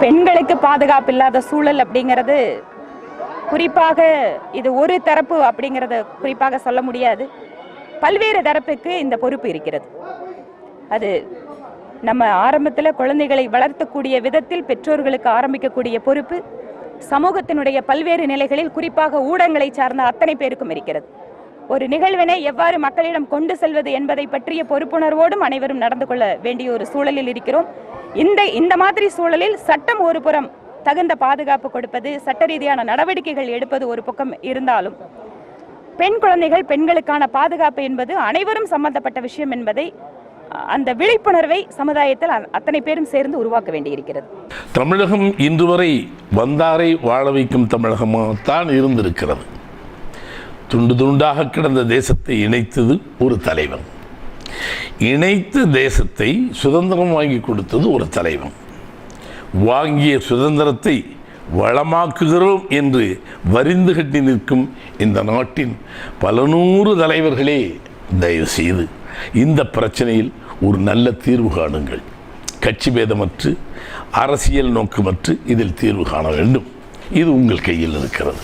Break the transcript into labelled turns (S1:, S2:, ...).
S1: பெண்களுக்கு பாதுகாப்பு இல்லாத சூழல் அப்படிங்கிறது குறிப்பாக இது ஒரு தரப்பு அப்படிங்கிறத குறிப்பாக சொல்ல முடியாது. பல்வேறு தரப்புக்கு இந்த பொறுப்பு இருக்கிறது. அது நம்ம ஆரம்பத்தில் குழந்தைகளை வளர்த்தக்கூடிய விதத்தில் பெற்றோர்களுக்கு ஆரம்பிக்கக்கூடிய பொறுப்பு சமூகத்தினுடைய பல்வேறு நிலைகளில் குறிப்பாக ஊடகங்களை சார்ந்த அத்தனை பேருக்கும் இருக்கிறது. ஒரு நிகழ்வினை எவ்வாறு மக்களிடம் கொண்டு செல்வது என்பதை பற்றிய பொறுப்புணர்வோடும் அனைவரும் நடந்து கொள்ள வேண்டிய ஒரு சூழலில் இருக்கிறோம். இந்த மாதிரி சூழலில் சட்டம் ஒரு புறம் தகுந்த பாதுகாப்பு கொடுப்பது, சட்ட ரீதியான நடவடிக்கைகள் எடுப்பது ஒரு பக்கம் இருந்தாலும் பெண் குழந்தைகள், பெண்களுக்கான பாதுகாப்பு என்பது அனைவரும் சம்பந்தப்பட்ட விஷயம் என்பதை, அந்த விழிப்புணர்வை சமுதாயத்தில் அத்தனை பேரும் சேர்ந்து உருவாக்க வேண்டியிருக்கிறது.
S2: தமிழகம் இன்று வரை வந்தாரை வாழ வைக்கும் தமிழகமாகத்தான் இருந்திருக்கிறது. துண்டு துண்டாக கிடந்த தேசத்தை இணைத்தது ஒரு தலைவன். இணைத்த தேசத்தை சுதந்திரம் வாங்கி கொடுத்தது ஒரு தலைவன். வாங்கிய சுதந்திரத்தை வளமாக்குகிறோம் என்று வரிந்து கட்டி நிற்கும் இந்த நாட்டின் பல நூறு தலைவர்களே, தயவு செய்து இந்த பிரச்சனையில் ஒரு நல்ல தீர்வு காணுங்கள். கட்சி பேதமற்று, அரசியல் நோக்கமற்று இதில் தீர்வு காண வேண்டும். இது உங்கள் கையில் இருக்கிறது.